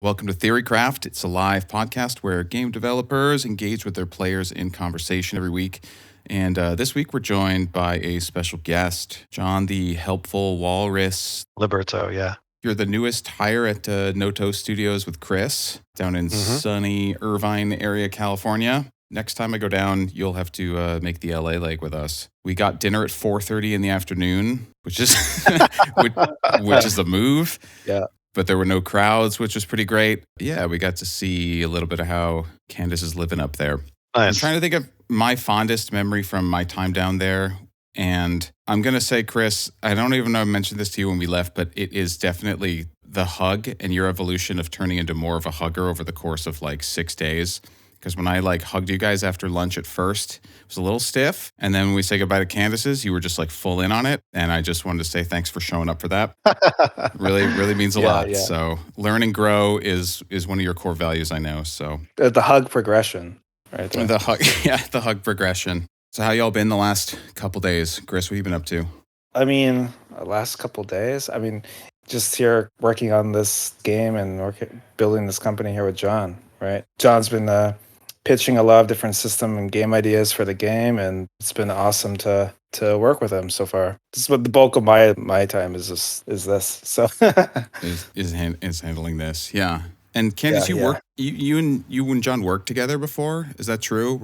Welcome to Theorycraft. It's a live podcast where game developers engage with their players in conversation every week. And this week we're joined by a special guest, John the Helpful Walrus. Liberto, yeah. You're the newest hire at Noto Studios with Chris down in sunny Irvine area, California. Next time I go down, you'll have to make the LA leg with us. We got dinner at 4:30 in the afternoon, which is which is a move. Yeah. But there were no crowds, which was pretty great. Yeah, we got to see a little bit of how Candace is living up there. I'm Nice. trying to think of my fondest memory from my time down there. And I'm going to say, Chris, I don't even know I mentioned this to you when we left, but it is definitely the hug and your evolution of turning into more of a hugger over the course of like 6 days. Because when I hugged you guys after lunch at first, it was a little stiff. And then when we say goodbye to Candace's, you were just full in on it. And I just wanted to say thanks for showing up for that. Really means a lot. Yeah. So learn and grow is one of your core values, I know. So The hug progression, right there. the hug progression. So how y'all been the last couple days? Chris, what you been up to? I mean, last couple days. Just here working on this game and building this company here with John. Right, John's been pitching a lot of different system and game ideas for the game, and it's been awesome to work with him so far. This is what the bulk of my time is this. So is handling this, yeah. And Candace, you and John worked together before. Is that true?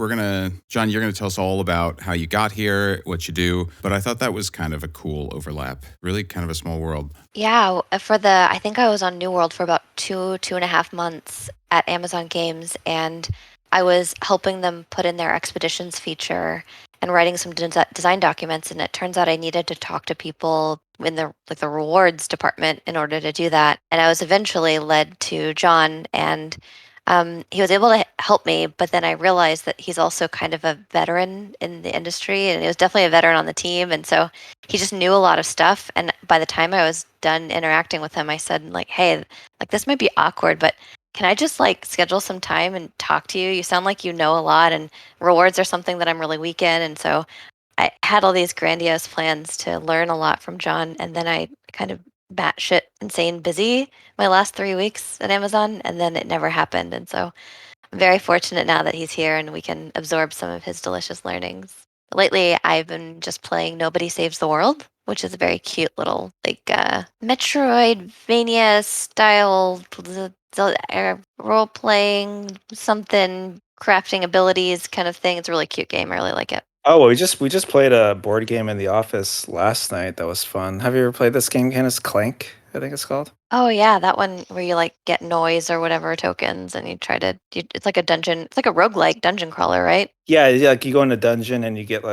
John, you're gonna tell us all about how you got here, what you do. But I thought that was kind of a cool overlap. Really, kind of a small world. Yeah, I think I was on New World for about 2.5 months at Amazon Games, and I was helping them put in their expeditions feature and writing some design documents. And it turns out I needed to talk to people in the rewards department in order to do that. And I was eventually led to John, and he was able to help me. But then I realized that he's also kind of a veteran in the industry, and he was definitely a veteran on the team. And so he just knew a lot of stuff. And by the time I was done interacting with him, I said, hey, this might be awkward, but can I just schedule some time and talk to you? You sound like you know a lot, and rewards are something that I'm really weak in. And so I had all these grandiose plans to learn a lot from John. And then I kind of batshit insane busy my last 3 weeks at Amazon, and then it never happened. And so I'm very fortunate now that he's here and we can absorb some of his delicious learnings. Lately, I've been just playing Nobody Saves the World, which is a very cute little Metroidvania style role playing something crafting abilities kind of thing. It's a really cute game. I really like it. Oh, well, we just played a board game in the office last night. That was fun. Have you ever played this game, Candace? Clank, I think it's called. Oh yeah, that one where you get noise or whatever tokens, and it's like a dungeon. It's like a roguelike dungeon crawler, right? Yeah, you go in a dungeon and you get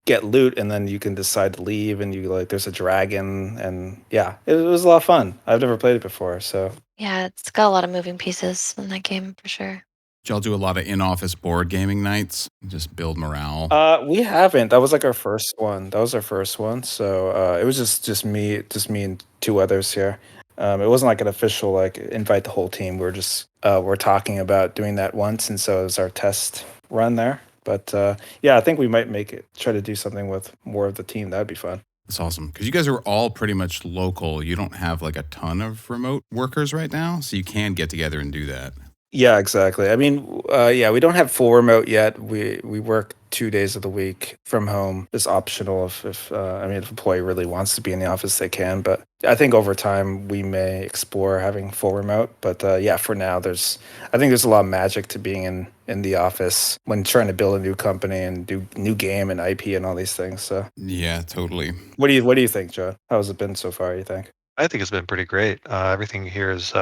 get loot, and then you can decide to leave, and there's a dragon, and yeah, it was a lot of fun. I've never played it before, so Yeah, it's got a lot of moving pieces in that game for sure. Did y'all do a lot of in-office board gaming nights? Just build morale. We haven't. That was our first one. That was our first one. So it was just me and two others here. It wasn't an official invite the whole team. We're talking about doing that once, and so it was our test run there. But I think we might try to do something with more of the team. That'd be fun. That's awesome. Because you guys are all pretty much local. You don't have a ton of remote workers right now, so you can get together and do that. Yeah, exactly. We don't have full remote yet. We work 2 days of the week from home. It's optional if an employee really wants to be in the office, they can. But I think over time we may explore having full remote. But for now, I think there's a lot of magic to being in the office when trying to build a new company and do new game and IP and all these things. So yeah, totally. What do you think, Joe? How's it been so far, you think? I think it's been pretty great. Everything here is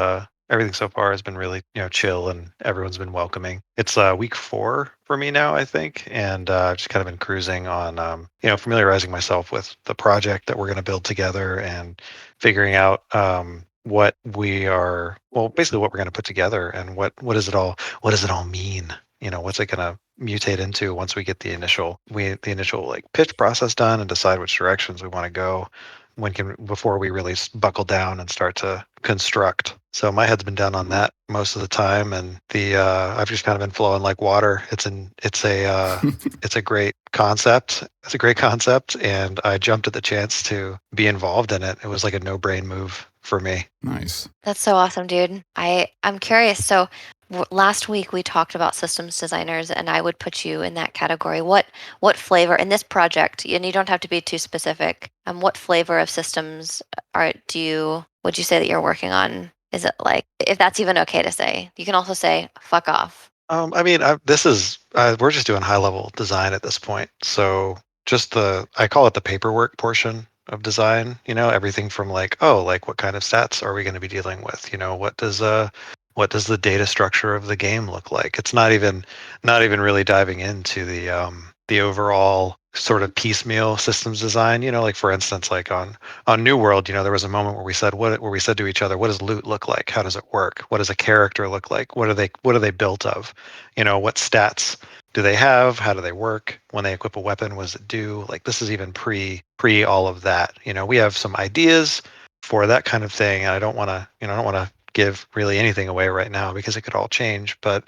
everything so far has been really chill, and everyone's been welcoming. It's week 4 for me now, I think, and just kind of been cruising on familiarizing myself with the project that we're going to build together and figuring out what basically what we're going to put together and what does it all mean. What's it going to mutate into once we get the initial pitch process done and decide which directions we want to go before we really buckle down and start to construct. So my head's been down on that most of the time, and I've just kind of been flowing like water. It's a great concept. It's a great concept, and I jumped at the chance to be involved in it. It was like a no-brain move for me. Nice. That's so awesome, dude. I'm curious. So last week we talked about systems designers, and I would put you in that category. What flavor in this project? And you don't have to be too specific. What flavor of systems would you say that you're working on? Is it like, if that's even okay to say? You can also say fuck off. I mean, we're just doing high-level design at this point. So I call it the paperwork portion of design. Everything from like, oh, like what kind of stats are we going to be dealing with? What does the data structure of the game look like? It's not even really diving into the overall sort of piecemeal systems design. Like for instance, like on New World, there was a moment where we said to each other, what does loot look like? How does it work? What does a character look like? What are they built of? What stats do they have? How do they work? When they equip a weapon, what does it do? Like this is even pre all of that. We have some ideas for that kind of thing. And I don't want to give really anything away right now because it could all change. But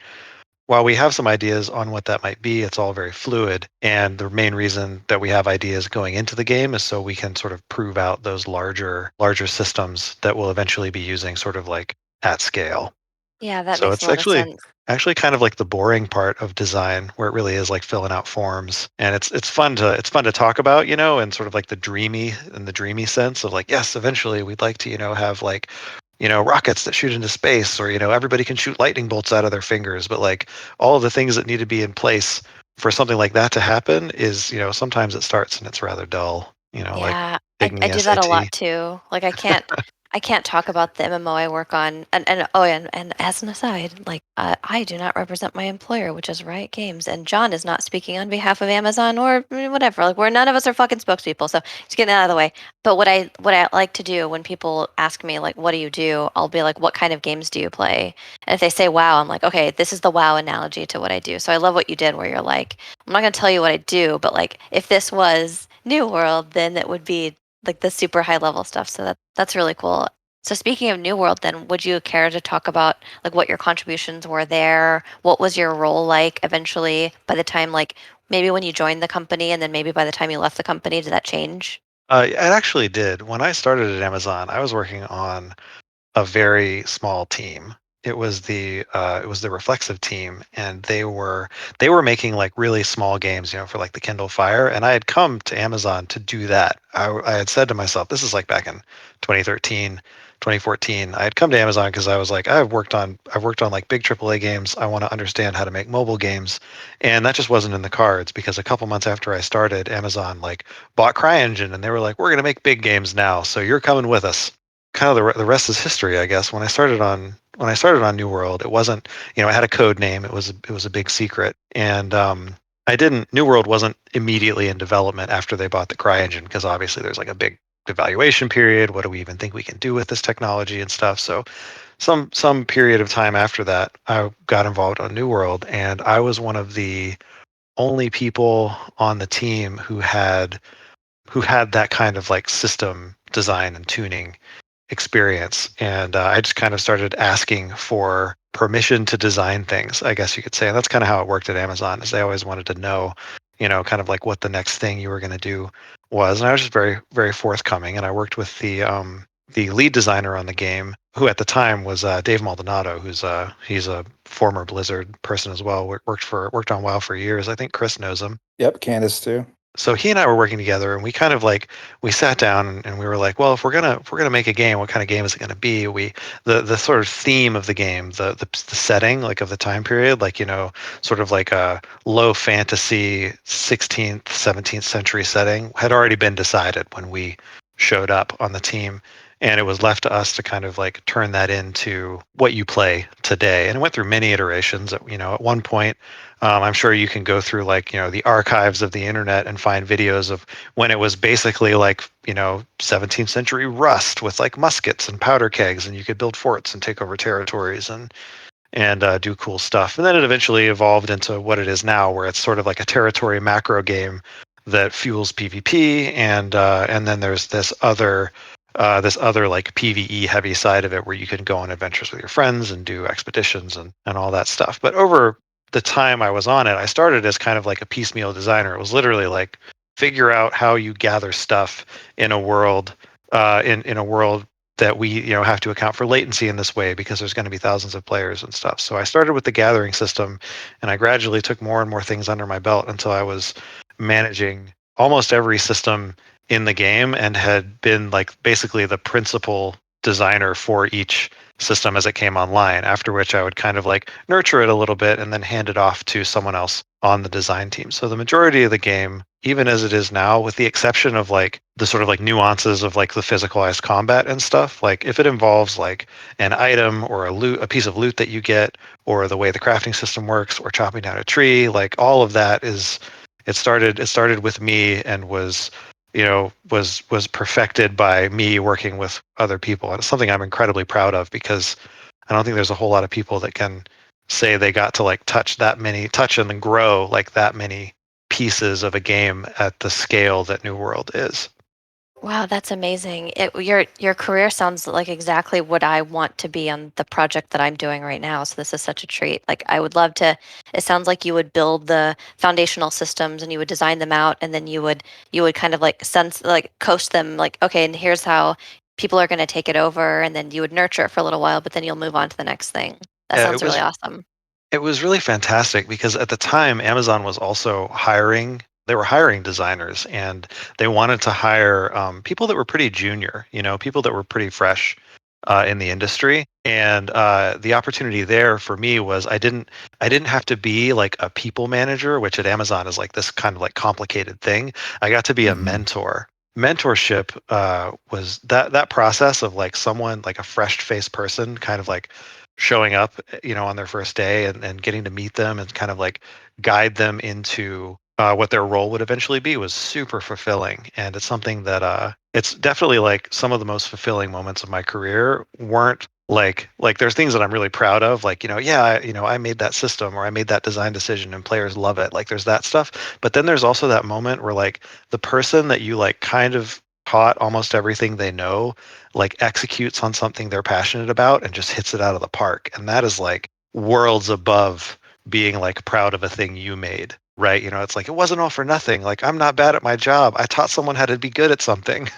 while we have some ideas on what that might be, it's all very fluid. And the main reason that we have ideas going into the game is so we can sort of prove out those larger systems that we'll eventually be using sort of like at scale. Yeah, that So makes a it's lot of sense. actually kind of like the boring part of design where it really is like filling out forms. And it's fun to talk about, and sort of like the dreamy sense of like, yes, eventually we'd like to, have like rockets that shoot into space, or everybody can shoot lightning bolts out of their fingers. But like all of the things that need to be in place for something like that to happen is, sometimes it starts and it's rather dull, like Yeah, taking I the do that a lot SAT. too. Like I can't talk about the MMO I work on. And as an aside, like I do not represent my employer, which is Riot Games, and John is not speaking on behalf of Amazon or whatever. Like we're none of us are fucking spokespeople. So just getting that out of the way. But what I like to do when people ask me like, what do you do? I'll be like, what kind of games do you play? And if they say WoW, I'm like, okay, this is the WoW analogy to what I do. So I love what you did, where you're like, I'm not gonna tell you what I do, but like if this was New World, then it would be like the super high level stuff. So that's really cool. So speaking of New World, then would you care to talk about like what your contributions were there? What was your role like eventually by the time like maybe when you joined the company and then maybe by the time you left the company, did that change? It actually did. When I started at Amazon, I was working on a very small team. It was the reflexive team, and they were making like really small games, for like the Kindle Fire. And I had come to Amazon to do that. I had said to myself, this is like back in 2013, 2014. I had come to Amazon because I was like, I've worked on like big AAA games. I want to understand how to make mobile games, and that just wasn't in the cards because a couple months after I started, Amazon like bought CryEngine, and they were like, we're gonna make big games now, so you're coming with us. Kind of the rest is history, I guess. When I started on New World, it wasn't, I had a code name. It was a big secret, and I didn't. New World wasn't immediately in development after they bought the CryEngine because obviously there's like a big evaluation period. What do we even think we can do with this technology and stuff? So some period of time after that, I got involved on New World, and I was one of the only people on the team who had that kind of like system design and tuning experience. And I just kind of started asking for permission to design things, I guess you could say. And that's kind of how it worked at Amazon, is they always wanted to know, kind of like what the next thing you were going to do was. And I was just very, very forthcoming. And I worked with the lead designer on the game, who at the time was Dave Maldonado, he's a former Blizzard person as well. Worked on WoW for years. I think Chris knows him. Yep, Candace too. So he and I were working together, and we kind of like we sat down and we were like, well, if we're gonna make a game, what kind of game is it gonna be? The sort of theme of the game, the setting like of the time period, like sort of like a low fantasy 16th 17th century setting had already been decided when we showed up on the team. And it was left to us to kind of like turn that into what you play today. And it went through many iterations. At one point, I'm sure you can go through like, the archives of the internet and find videos of when it was basically like, 17th century Rust with like muskets and powder kegs, and you could build forts and take over territories and do cool stuff. And then it eventually evolved into what it is now, where it's sort of like a territory macro game that fuels PvP, and then there's this other this other like PvE heavy side of it where you can go on adventures with your friends and do expeditions and all that stuff. But over the time I was on it, I started as kind of like a piecemeal designer. It was literally like figure out how you gather stuff in a world in a world that we have to account for latency in this way because there's going to be thousands of players and stuff. So I started with the gathering system, and I gradually took more and more things under my belt until I was managing almost every system in the game and had been like basically the principal designer for each system as it came online, after which I would kind of like nurture it a little bit and then hand it off to someone else on the design team. So the majority of the game, even as it is now, with the exception of like the sort of like nuances of like the physicalized combat and stuff, like if it involves like an item or a piece of loot that you get, or the way the crafting system works, or chopping down a tree, like all of that is it started with me and was was perfected by me working with other people. And it's something I'm incredibly proud of because I don't think there's a whole lot of people that can say they got to like touch and then grow like that many pieces of a game at the scale that New World is. Wow, that's amazing. Your career sounds like exactly what I want to be on the project that I'm doing right now. So this is such a treat. Like I would love to. It sounds like you would build the foundational systems and you would design them out, and then you would kind of like sense like coach them like okay, and here's how people are going to take it over, and then you would nurture it for a little while, but then you'll move on to the next thing. That Yeah, sounds really awesome. it was really fantastic because at the time Amazon was also hiring. They were hiring designers, and they wanted to hire people that were pretty junior, people that were pretty fresh in the industry. And the opportunity there for me was I didn't have to be like a people manager, which at Amazon is like this kind of like complicated thing. I got to be a Mhm. mentor. Mentorship was that process of like someone like a fresh faced person kind of like showing up on their first day and getting to meet them and kind of like guide them into what their role would eventually be was super fulfilling. And it's something that it's definitely like some of the most fulfilling moments of my career weren't like there's things that I'm really proud of, like I made that system or I made that design decision and players love it, like there's that stuff. But then there's also that moment where like the person that you like kind of taught almost everything they know like executes on something they're passionate about and just hits it out of the park. And that is like worlds above being like proud of a thing you made, right? It's like it wasn't all for nothing. Like I'm not bad at my job. I taught someone how to be good at something,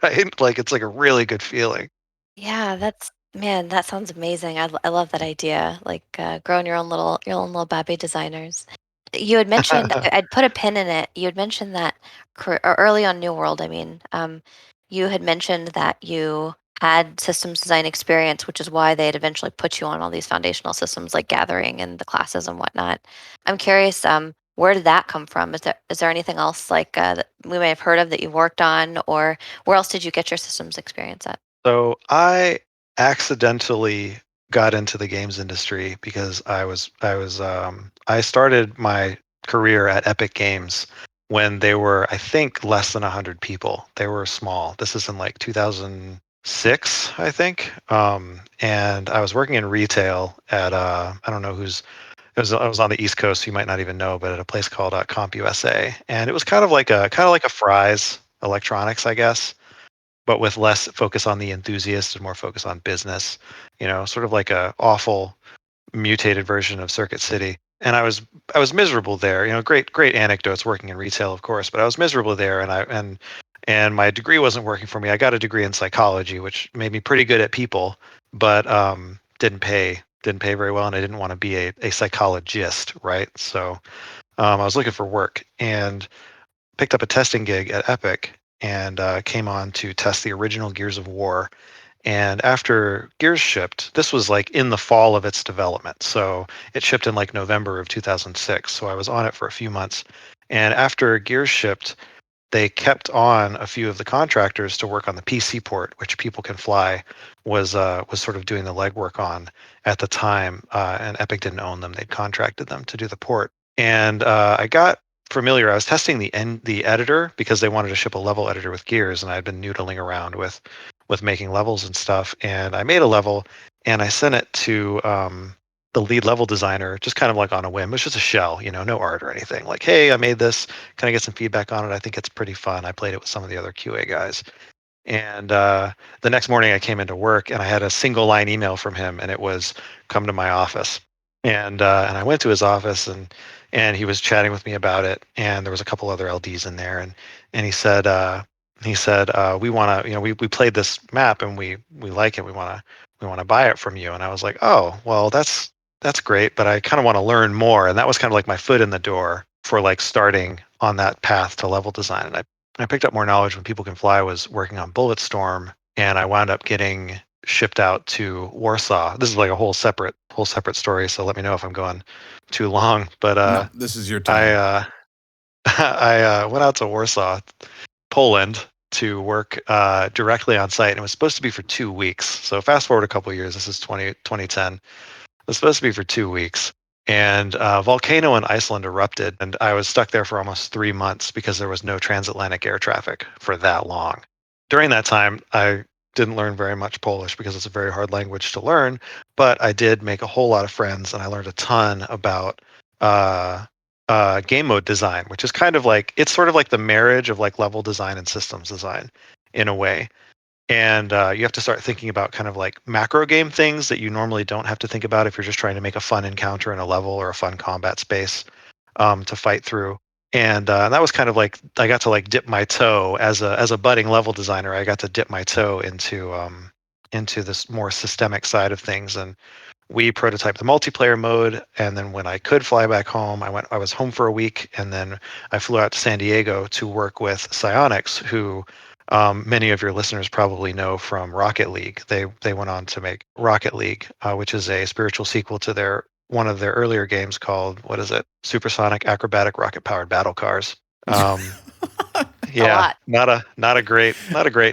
right? Like it's like a really good feeling. Yeah, that's man, that sounds amazing. I love that idea. Like growing your own little baby designers. You had mentioned I'd put a pin in it. You had mentioned that or early on New World. I mean, you had mentioned that you had systems design experience, which is why they had eventually put you on all these foundational systems like gathering and the classes and whatnot. I'm curious, where did that come from? Is there anything else like that we may have heard of that you worked on, or where else did you get your systems experience at? So I accidentally got into the games industry because I started my career at Epic Games when they were, I think, less than 100 people. They were small. This is in like 2006, I think. And I was working in retail at I don't know who's I was on the East Coast, so you might not even know, but at a place called Comp USA, and it was kind of like a Fry's Electronics, I guess, but with less focus on the enthusiast and more focus on business. Sort of like a awful mutated version of Circuit City. And I was miserable there. Great anecdotes working in retail, of course, but I was miserable there, and my degree wasn't working for me. I got a degree in psychology, which made me pretty good at people, but didn't pay very well, and I didn't want to be a psychologist, right? So I was looking for work and picked up a testing gig at Epic and came on to test the original Gears of War. And after Gears shipped, this was like in the fall of its development. So it shipped in like November of 2006. So I was on it for a few months. And after Gears shipped, they kept on a few of the contractors to work on the PC port, which People Can Fly was sort of doing the legwork on at the time. And Epic didn't own them; they'd contracted them to do the port. And I got familiar. I was testing the editor because they wanted to ship a level editor with Gears, and I'd been noodling around with making levels and stuff. And I made a level, and I sent it to the lead level designer, just kind of like on a whim. It was just a shell, no art or anything. Like, hey, I made this. Can I get some feedback on it? I think it's pretty fun. I played it with some of the other QA guys. And the next morning I came into work and I had a single line email from him, and it was, "Come to my office." And I went to his office, and he was chatting with me about it, and there was a couple other LDs in there, and he said we want to, we played this map and we like it, we want to buy it from you. And I was like, oh well, that's great, but I kind of want to learn more. And that was kind of like my foot in the door for like starting on that path to level design. And I picked up more knowledge when People Can Fly was working on Bulletstorm, and I wound up getting shipped out to Warsaw. This is like a whole separate story, so let me know if I'm going too long. But No, this is your I time. I went out to Warsaw, Poland, to work directly on site, and it was supposed to be for 2 weeks. So fast forward a couple of years. This is 2010. It was supposed to be for 2 weeks. And volcano in Iceland erupted, and I was stuck there for almost 3 months because there was no transatlantic air traffic for that long. During that time, I didn't learn very much Polish because it's a very hard language to learn, but I did make a whole lot of friends, and I learned a ton about uh, game mode design, which is kind of like, it's sort of like the marriage of like level design and systems design in a way. And you have to start thinking about kind of like macro game things that you normally don't have to think about if you're just trying to make a fun encounter in a level or a fun combat space to fight through. And that was kind of like, I got to like dip my toe as a budding level designer. I got to dip my toe into this more systemic side of things. And we prototyped the multiplayer mode, and then when I could fly back home, I was home for a week, and then I flew out to San Diego to work with Psionics, who many of your listeners probably know from Rocket League. They went on to make Rocket League, which is a spiritual sequel to one of their earlier games called, what is it, Supersonic Acrobatic Rocket Powered Battle Cars. A Yeah, lot. not a great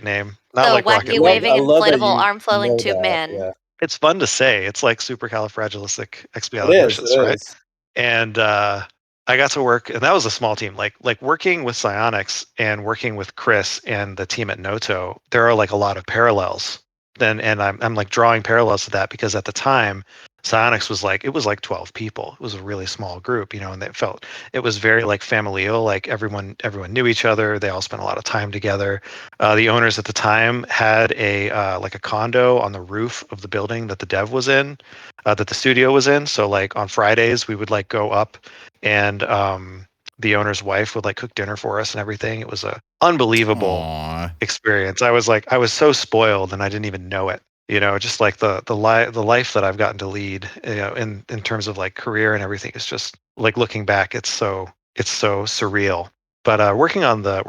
name, not The like Rocket wacky League. I waving love that inflatable you arm flailing know tube that. man. Yeah, It's fun to say. It's like it is. supercalifragilisticexpialidocious, It right? is. And I got to work, and that was a small team. Like working with Psionics and working with Chris and the team at Noto, there are like a lot of parallels. And I'm like drawing parallels to that because at the time, Psionics was like, it was like 12 people. It was a really small group, and it was very like familial. Like everyone knew each other. They all spent a lot of time together. The owners at the time had a like a condo on the roof of the building that the dev was in, that the studio was in. So like on Fridays we would like go up, and the owner's wife would like cook dinner for us and everything. It was a unbelievable Aw. experience. I was so spoiled, and I didn't even know it. Just like the life that I've gotten to lead, in terms of like career and everything, is just like looking back, it's so surreal. But working on the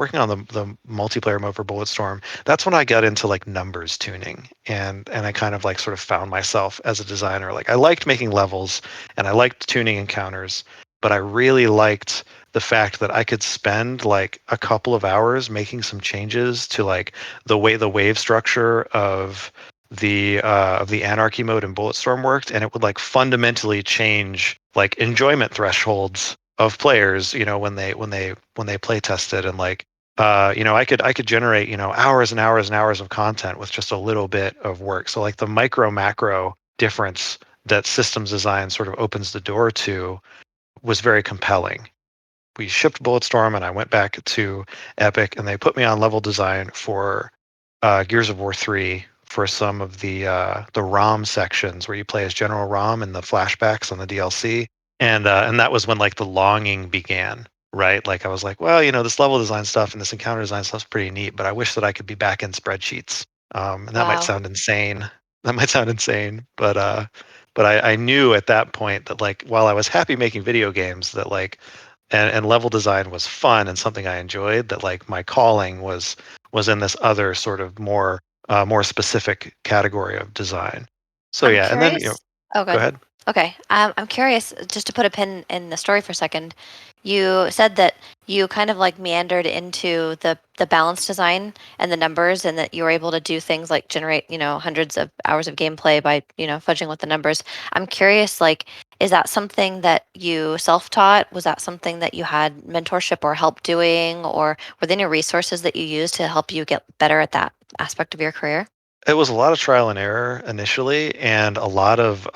multiplayer mode for Bulletstorm, that's when I got into like numbers tuning, and I kind of like sort of found myself as a designer. Like I liked making levels and I liked tuning encounters, but I really liked the fact that I could spend like a couple of hours making some changes to like the way the wave structure of the anarchy mode in Bulletstorm worked, and it would like fundamentally change like enjoyment thresholds of players, when they play tested. And like I could generate, hours and hours and hours of content with just a little bit of work. So like the micro macro difference that systems design sort of opens the door to was very compelling. We shipped Bulletstorm, and I went back to Epic, and they put me on level design for Gears of War 3 for some of the ROM sections where you play as General ROM and the flashbacks on the DLC. And that was when like the longing began, right? Like I was like, well, this level design stuff and this encounter design stuff's pretty neat, but I wish that I could be back in spreadsheets. And that might Wow. sound insane. That might sound insane, but I knew at that point that like while I was happy making video games, that like and level design was fun and something I enjoyed, that like my calling was in this other sort of more specific category of design. So I'm yeah, and then curious. Oh, go good. ahead. Okay. I'm curious, just to put a pin in the story for a second. You said that you kind of like meandered into the balance design and the numbers, and that you were able to do things like generate, hundreds of hours of gameplay by, fudging with the numbers. I'm curious, like, is that something that you self-taught? Was that something that you had mentorship or help doing, or were there any resources that you used to help you get better at that aspect of your career? It was a lot of trial and error initially, and a lot of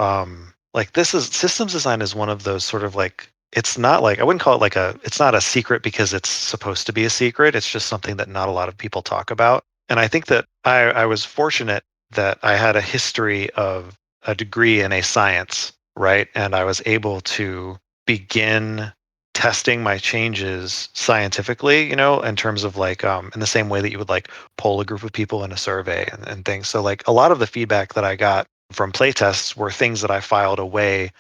like, this is systems design is one of those sort of like, it's not like, I wouldn't call it like it's not a secret because it's supposed to be a secret. It's just something that not a lot of people talk about. And I think that I was fortunate that I had a history of a degree in a science, right? And I was able to begin testing my changes scientifically, in terms of like in the same way that you would like poll a group of people in a survey and things. So like a lot of the feedback that I got from playtests were things that I filed away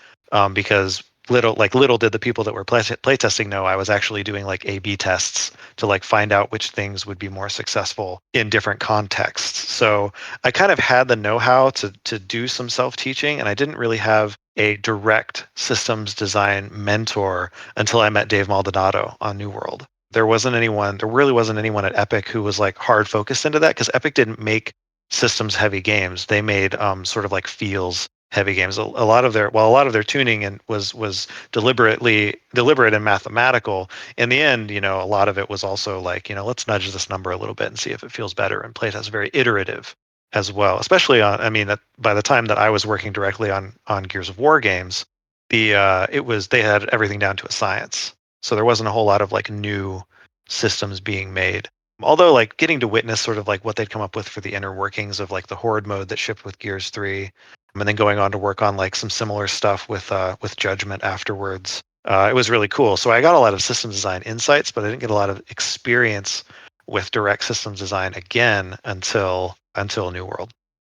because little did the people that were playtesting know I was actually doing like A/B tests to like find out which things would be more successful in different contexts. So I kind of had the know-how to do some self-teaching, and I didn't really have a direct systems design mentor until I met Dave Maldonado on New World. There really wasn't anyone at Epic who was like hard focused into that, because Epic didn't make systems heavy games. They made sort of like feels heavy games. A lot of their tuning and was deliberate and mathematical. In the end, a lot of it was also like, let's nudge this number a little bit and see if it feels better. And Playtest is very iterative as well, especially on. I mean, by the time that I was working directly on Gears of War games, they had everything down to a science. So there wasn't a whole lot of like new systems being made. Although like getting to witness sort of like what they'd come up with for the inner workings of like the Horde mode that shipped with Gears 3, and then going on to work on like some similar stuff with Judgment afterwards. It was really cool. So I got a lot of systems design insights, but I didn't get a lot of experience with direct systems design again until New World.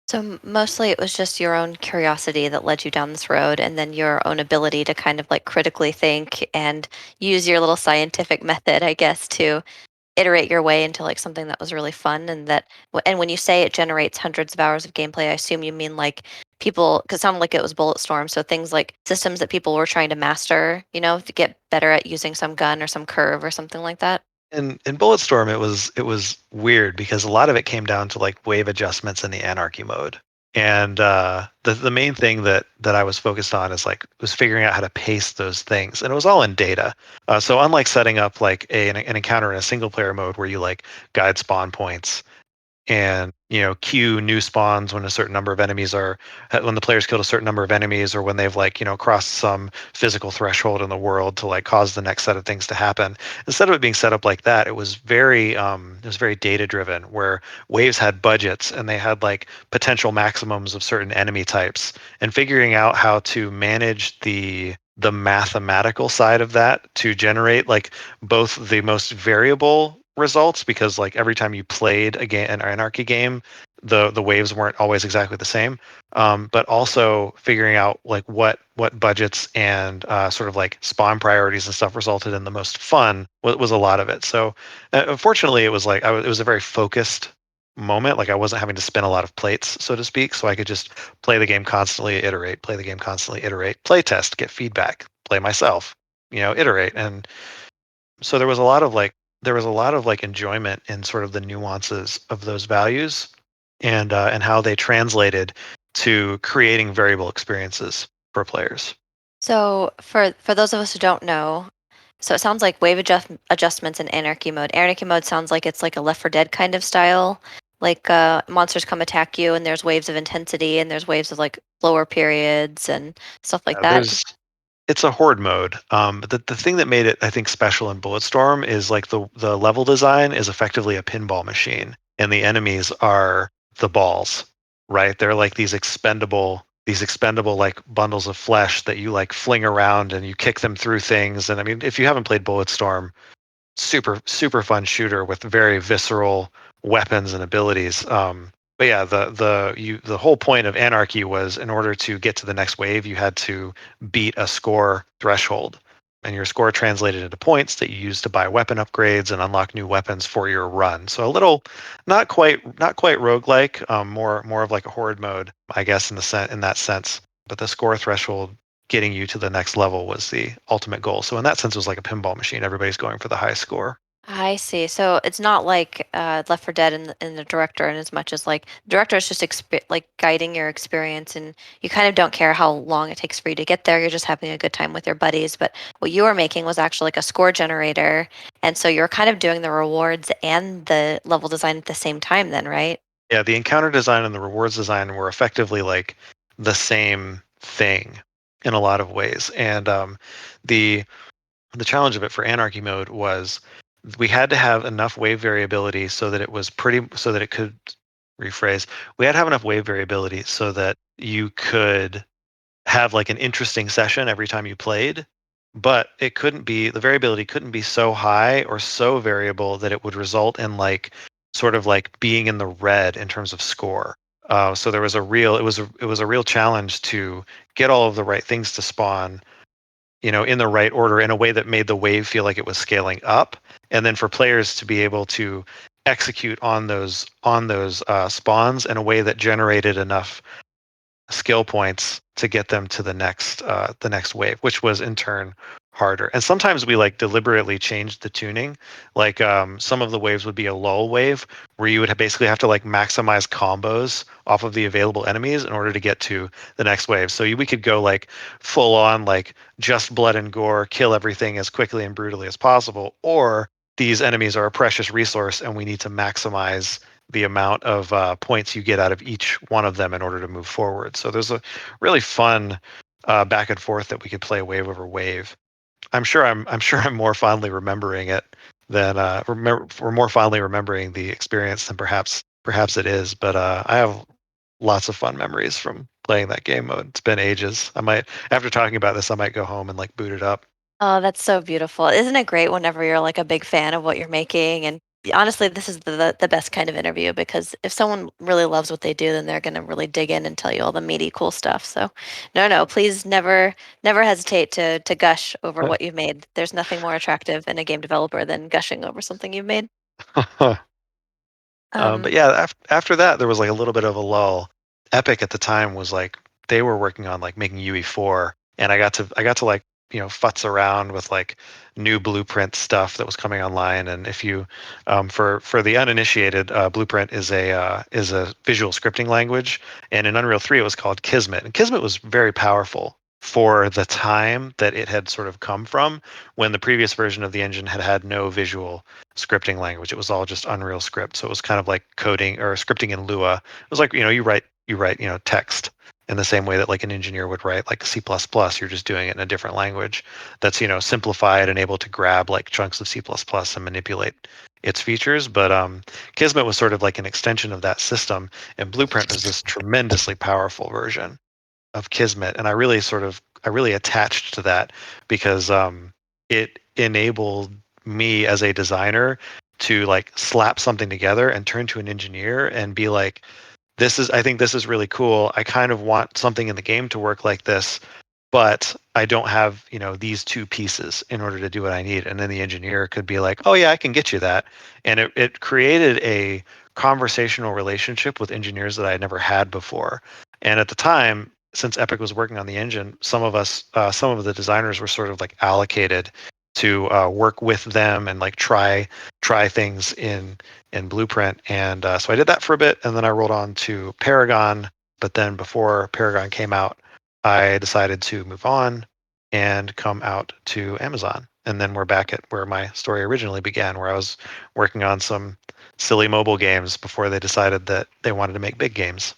So mostly it was just your own curiosity that led you down this road, and then your own ability to kind of like critically think and use your little scientific method, I guess, to iterate your way into like something that was really fun. And when you say it generates hundreds of hours of gameplay, I assume you mean like people, because it sounded like it was Bulletstorm. So things like systems that people were trying to master, to get better at using some gun or some curve or something like that. In Bulletstorm, it was weird because a lot of it came down to like wave adjustments in the anarchy mode. And the main thing that I was focused on was figuring out how to pace those things, and it was all in data. So unlike setting up like an encounter in a single player mode where you like guide spawn points and queue new spawns when a certain number of enemies are when the players killed a certain number of enemies, or when they've like crossed some physical threshold in the world to like cause the next set of things to happen. Instead of it being set up like that, it was very data driven, where waves had budgets and they had like potential maximums of certain enemy types, and figuring out how to manage the mathematical side of that to generate like both the most variable results, because like every time you played an anarchy game, the waves weren't always exactly the same, but also figuring out like what budgets and sort of like spawn priorities and stuff resulted in the most fun was a lot of it. So unfortunately, it was a very focused moment. Like I wasn't having to spin a lot of plates, so to speak, so I could just play the game constantly, iterate, play the game constantly, iterate, play test, get feedback, play myself, iterate. And so there was a lot of enjoyment in sort of the nuances of those values, and how they translated to creating variable experiences for players. So for those of us who don't know, so it sounds like adjustments in anarchy mode. Anarchy mode sounds like it's like a Left 4 Dead kind of style. Like monsters come attack you, and there's waves of intensity, and there's waves of like lower periods and stuff like that. It's a horde mode. But the thing that made it, I think, special in Bulletstorm is like the level design is effectively a pinball machine, and the enemies are the balls, right? They're like these expendable like bundles of flesh that you like fling around and you kick them through things. And I mean, if you haven't played Bulletstorm, super super fun shooter with very visceral weapons and abilities. But yeah, the whole point of Anarchy was, in order to get to the next wave, you had to beat a score threshold, and your score translated into points that you use to buy weapon upgrades and unlock new weapons for your run. So a little, not quite roguelike, more of like a horde mode, I guess, in that sense. But the score threshold getting you to the next level was the ultimate goal. So in that sense, it was like a pinball machine. Everybody's going for the high score. I see. So it's not like Left 4 Dead in the director, and as much as like director is just like guiding your experience, and you kind of don't care how long it takes for you to get there. You're just having a good time with your buddies. But what you were making was actually like a score generator, and so you're kind of doing the rewards and the level design at the same time, then, right? Yeah, the encounter design and the rewards design were effectively like the same thing in a lot of ways. And the challenge of it for anarchy mode was we had to have enough wave variability so that it could rephrase. We had to have enough wave variability so that you could have like an interesting session every time you played, but the variability couldn't be so high or so variable that it would result in like sort of like being in the red in terms of score. So there was it was a real challenge to get all of the right things to spawn, in the right order in a way that made the wave feel like it was scaling up, and then for players to be able to execute on those spawns in a way that generated enough skill points to get them to the next wave, which was in turn harder. And sometimes we like deliberately changed the tuning. Like some of the waves would be a lull wave where you would basically have to like maximize combos off of the available enemies in order to get to the next wave. So we could go like full on like just blood and gore, kill everything as quickly and brutally as possible, or these enemies are a precious resource and we need to maximize the amount of points you get out of each one of them in order to move forward. So there's a really fun back and forth that we could play wave over wave. I'm sure I'm more fondly remembering it than we're more fondly remembering the experience than perhaps it is. But I have lots of fun memories from playing that game mode. It's been ages. I might, after talking about this, I might go home and like boot it up. Oh, that's so beautiful. Isn't it great whenever you're like a big fan of what you're making? And honestly, this is the best kind of interview because if someone really loves what they do, then they're going to really dig in and tell you all the meaty, cool stuff. So, no, please never hesitate to gush over what you've made. There's nothing more attractive in a game developer than gushing over something you've made. But Um, yeah, after that, there was like a little bit of a lull. Epic at the time was like they were working on like making UE4, and I got to like futz around with like new Blueprint stuff that was coming online. And if you for the uninitiated, Blueprint is a visual scripting language, and in Unreal 3 it was called Kismet, and Kismet was very powerful for the time that it had sort of come from, when the previous version of the engine had no visual scripting language. It was all just Unreal script. So it was kind of like coding or scripting in Lua. It was like, you write, text in the same way that like an engineer would write like C++. You're just doing it in a different language that's, simplified and able to grab like chunks of C++ and manipulate its features. But Kismet was sort of like an extension of that system, and Blueprint was this tremendously powerful version of Kismet, and I really attached to that because it enabled me as a designer to like slap something together and turn to an engineer and be like, I think this is really cool. I kind of want something in the game to work like this, but I don't have, these two pieces in order to do what I need. And then the engineer could be like, oh yeah, I can get you that. And it created a conversational relationship with engineers that I had never had before. And at the time, since Epic was working on the engine, some of the designers were sort of like allocated to work with them and like try things in Blueprint. And so I did that for a bit, and then I rolled on to Paragon. But then before Paragon came out, I decided to move on and come out to Amazon. And then we're back at where my story originally began, where I was working on some silly mobile games before they decided that they wanted to make big games.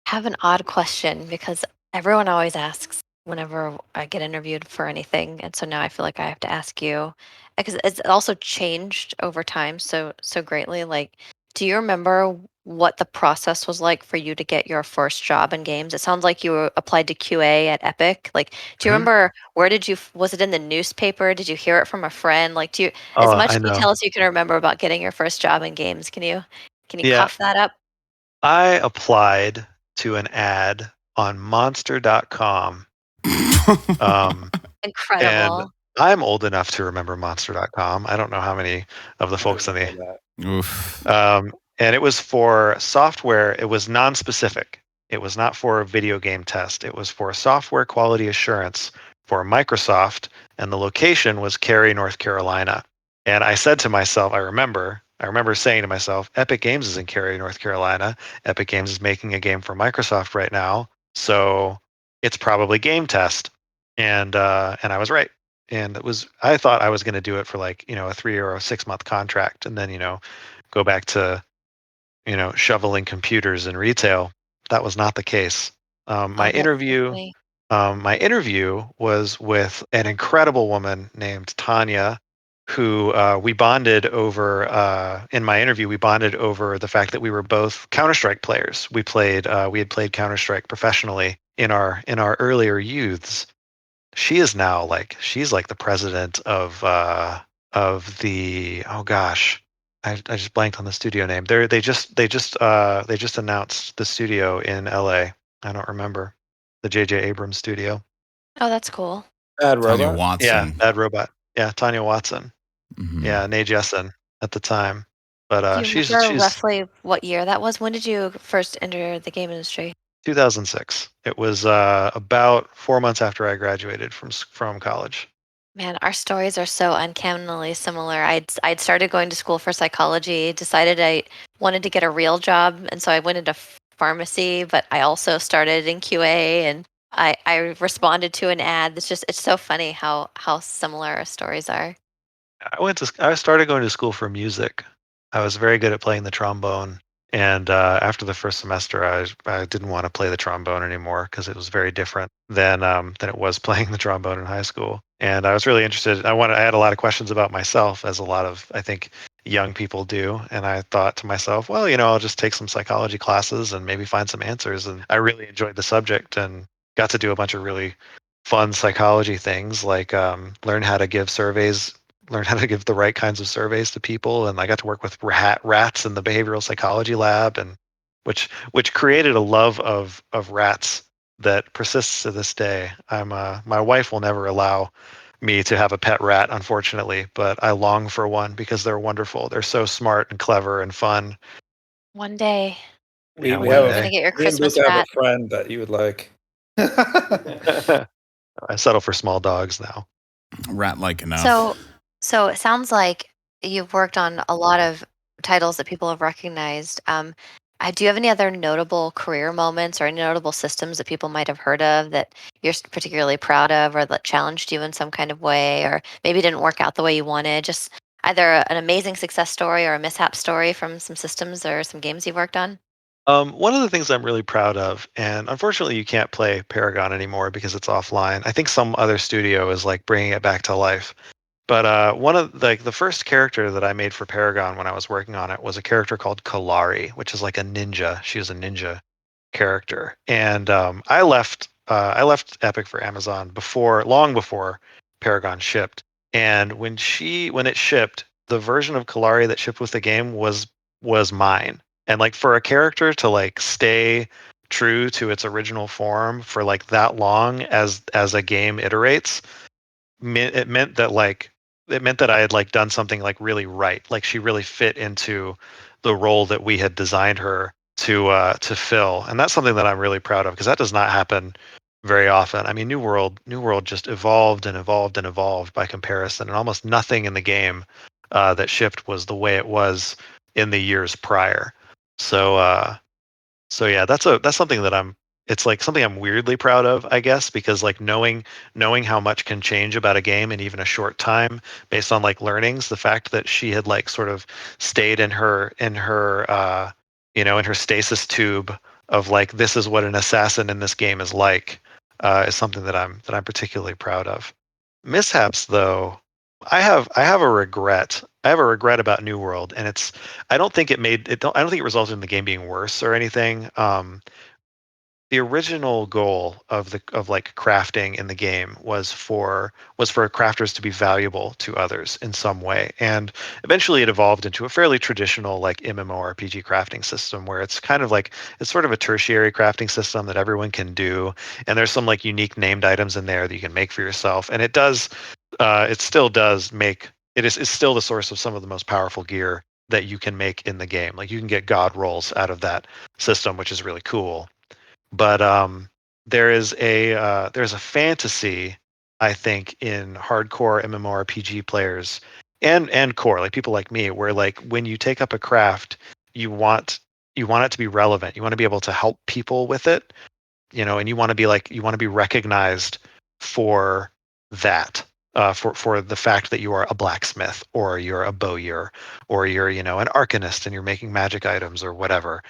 have an odd question because everyone always asks whenever I get interviewed for anything, and so now I feel like I have to ask you because it's also changed over time so greatly. Like, do you remember what the process was like for you to get your first job in games? It sounds like you applied to QA at Epic. Like, do you Mhm. remember where was it in the newspaper? Did you hear it from a friend? Like, as Oh, much I know. detail as you can remember about getting your first job in games? Can you Yeah, cough that up? I applied to an ad on monster.com. Um, and Incredible. I'm old enough to remember monster.com. I don't know how many of the I folks in the remember that. Oof. and it was for software. It was non-specific. It was not for a video game test. It was for software quality assurance for Microsoft, and the location was Cary, North Carolina. And I said to myself, I remember saying to myself, Epic Games is in Cary, North Carolina. Epic Games is making a game for Microsoft right now, so it's probably game test. And I was right. And I thought I was going to do it for like a 3 or 6 month contract, and then go back to shoveling computers in retail. That was not the case. Um, Oh, my that's so interview funny. my interview was with an incredible woman named Tanya. who we bonded over. In my interview, we bonded over the fact that we were both Counter-Strike players. We had played Counter-Strike professionally in our earlier youths. She's like the president of the, oh gosh, I just blanked on the studio name. They just announced the studio in LA. I don't remember the J.J. Abrams studio. Oh, that's cool. Bad Tanya robot. Yeah, Watson. Bad Robot. Yeah, Tanya Watson. Mhm. Yeah, Nate Jessen at the time. Do But you she's remember roughly what year that was? When did you first enter the game industry? 2006. It was about 4 months after I graduated from college. Man, our stories are so uncannily similar. I'd started going to school for psychology, decided I wanted to get a real job, and so I went into pharmacy, but I also started in QA, and I responded to an ad. It's so funny how similar our stories are. I started going to school for music. I was very good at playing the trombone, and after the first semester, I didn't want to play the trombone anymore because it was very different than it was playing the trombone in high school. And I was really interested. I had a lot of questions about myself, as a lot of, I think, young people do. And I thought to myself, well, I'll just take some psychology classes and maybe find some answers. And I really enjoyed the subject and got to do a bunch of really fun psychology things, like learn how to give the right kinds of surveys to people, and I got to work with rats in the behavioral psychology lab, and which created a love of rats that persists to this day. My wife will never allow me to have a pet rat, unfortunately, but I long for one because they're wonderful. They're so smart and clever and fun. One day, Yeah, We one have you're gonna day. get your me and Christmas Luca have a rat. friend that you would like. I settle for small dogs now. Rat-like enough. So it sounds like you've worked on a lot of titles that people have recognized. Do you have any other notable career moments or any notable systems that people might have heard of that you're particularly proud of or that challenged you in some kind of way or maybe didn't work out the way you wanted? Just either an amazing success story or a mishap story from some systems or some games you've worked on? One of the things I'm really proud of, and unfortunately you can't play Paragon anymore because it's offline. I think some other studio is like bringing it back to life. But one of the first character that I made for Paragon when I was working on it was a character called Kalari, which is like a ninja. She was a ninja character, and I left Epic for Amazon long before Paragon shipped. And when it shipped, the version of Kalari that shipped with the game was mine. And like for a character to like stay true to its original form for like that long as a game iterates, it meant that I had like done something like really right. Like she really fit into the role that we had designed her to fill, and that's something that I'm really proud of because that does not happen very often. I mean, New World just evolved and evolved and evolved by comparison, and almost nothing in the game that shipped was the way it was in the years prior. So so yeah, that's something that it's like something I'm weirdly proud of, I guess, because like knowing how much can change about a game in even a short time based on like learnings, the fact that she had like sort of stayed in her stasis tube of like this is what an assassin in this game is something that I'm particularly proud of. Mishaps though, I have a regret. I have a regret about New World, and I don't think it made it. I don't think it resulted in the game being worse or anything. The original goal of like crafting in the game was for crafters to be valuable to others in some way, and eventually it evolved into a fairly traditional like MMORPG crafting system where it's sort of a tertiary crafting system that everyone can do, and there's some like unique named items in there that you can make for yourself, and it still does make it's still the source of some of the most powerful gear that you can make in the game. Like you can get god rolls out of that system, which is really cool. But there's a fantasy, I think, in hardcore MMORPG players and core, like people like me, where like when you take up a craft, you want you want it to be relevant. You want to be able to help people with it, and you want to be recognized for that. For the fact that you are a blacksmith or you're a bowyer or you're an arcanist and you're making magic items or whatever.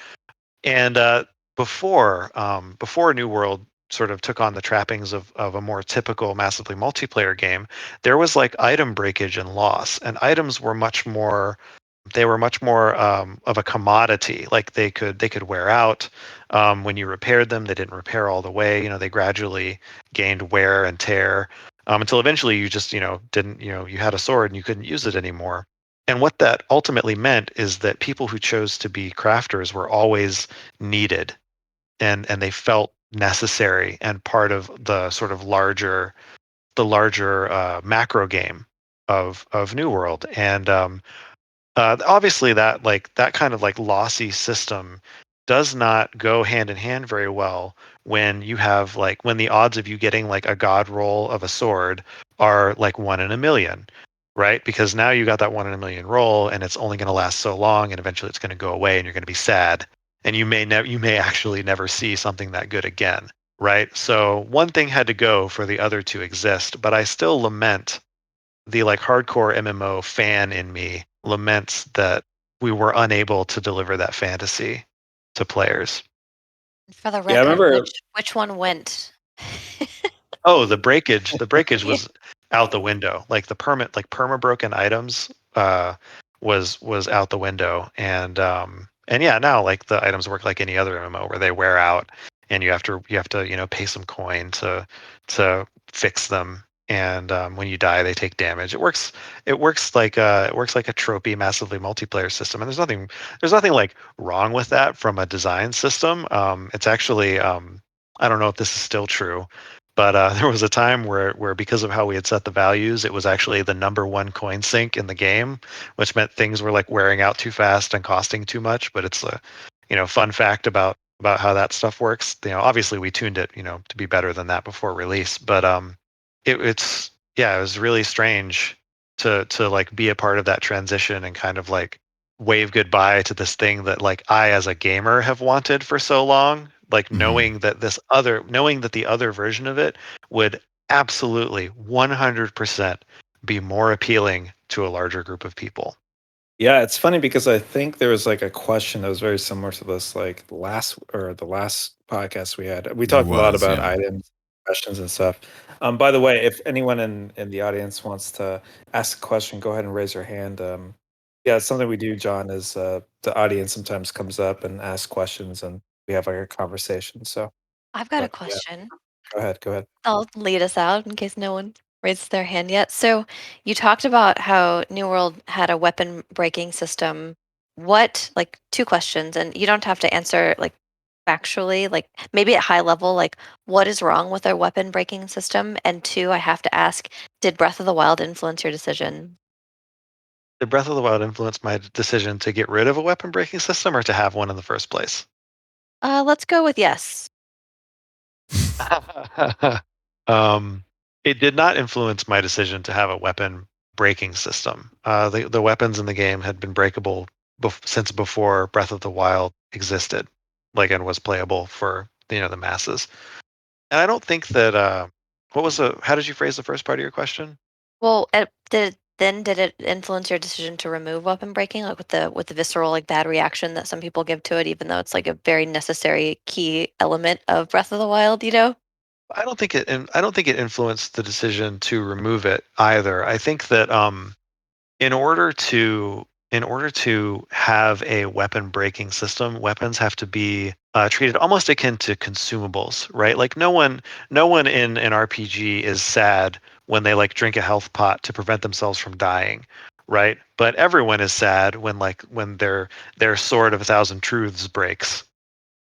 And before New World sort of took on the trappings of a more typical massively multiplayer game, there was like item breakage and loss, and items were much more of a commodity. Like they could wear out when you repaired them. They didn't repair all the way. They gradually gained wear and tear until eventually you just didn't you had a sword and you couldn't use it anymore. And what that ultimately meant is that people who chose to be crafters were always needed, and they felt necessary and part of the sort of larger macro game of New World. And obviously that kind of like lossy system does not go hand in hand very well when you have like when the odds of you getting like a god roll of a sword are like 1 in a million, right? Because now you got that 1 in a million roll and it's only going to last so long, and eventually it's going to go away and you're going to be sad, and you may actually never see something that good again, right? So one thing had to go for the other to exist, but I still lament, the like hardcore MMO fan in me laments that we were unable to deliver that fantasy to players. For the Yeah, I record, remember. which one went? Oh, the breakage Yeah. was out the window. Like the perma broken items was out the window. And yeah, now like the items work like any other MMO where they wear out and you have to pay some coin to fix them. And when you die, they take damage. It works like a tropey, massively multiplayer system, and there's nothing like wrong with that from a design system. It's actually I don't know if this is still true, but there was a time where because of how we had set the values, it was actually the number one coin sink in the game, which meant things were like wearing out too fast and costing too much. But it's a fun fact about how that stuff works. Obviously we tuned it to be better than that before release, but it's yeah, it was really strange to like be a part of that transition and kind of like wave goodbye to this thing that like I as a gamer have wanted for so long, like knowing that the other version of it would absolutely 100% be more appealing to a larger group of people. Yeah, it's funny because I think there was like a question that was very similar to this, like the last podcast we had. We There talked a lot was, about yeah. items, questions, and stuff. By the way, if anyone in the audience wants to ask a question, go ahead and raise your hand. Yeah, it's something we do, John, is the audience sometimes comes up and asks questions, and we have like a conversation. So, I've got a but yeah, question. go ahead, go ahead. I'll lead us out in case no one raised their hand yet. So, you talked about how New World had a weapon breaking system. What, like, two questions, and you don't have to answer like factually, like maybe at high level, like what is wrong with our weapon breaking system? And two, I have to ask, did Breath of the Wild influence your decision? Did Breath of the Wild influence my decision to get rid of a weapon breaking system or to have one in the first place? Let's go with yes. um, it did not influence my decision to have a weapon breaking system. The weapons in the game had been breakable since before Breath of the Wild existed, like, and was playable for the masses. And I don't think that. What was the? How did you phrase the first part of your question? Well, did it influence your decision to remove weapon breaking, like with the visceral like bad reaction that some people give to it, even though it's like a very necessary key element of Breath of the Wild, you know? I don't think it influenced the decision to remove it either. I think that in order to have a weapon breaking system, weapons have to be treated almost akin to consumables, right? Like no one in an RPG is sad when they like drink a health pot to prevent themselves from dying, right? But everyone is sad when their sword of a thousand truths breaks,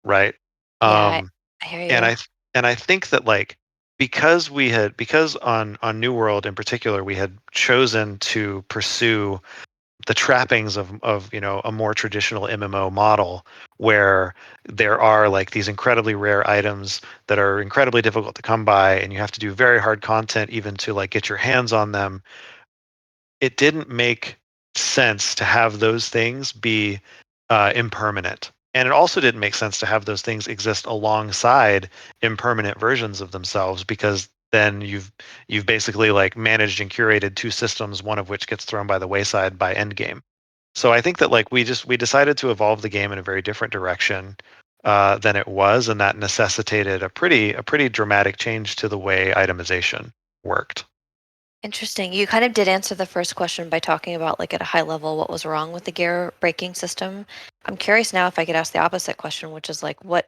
right? Yeah, Um, I hear and you. I think that like because on New World in particular we had chosen to pursue the trappings of a more traditional MMO model where there are like these incredibly rare items that are incredibly difficult to come by, and you have to do very hard content even to like get your hands on them. It didn't make sense to have those things be impermanent. And it also didn't make sense to have those things exist alongside impermanent versions of themselves, because then you've basically like managed and curated two systems, one of which gets thrown by the wayside by endgame. So I think that like we decided to evolve the game in a very different direction. than it was, and that necessitated a pretty dramatic change to the way itemization worked. Interesting. You kind of did answer the first question by talking about, like, at a high level, what was wrong with the gear breaking system. I'm curious now if I could ask the opposite question, which is like, what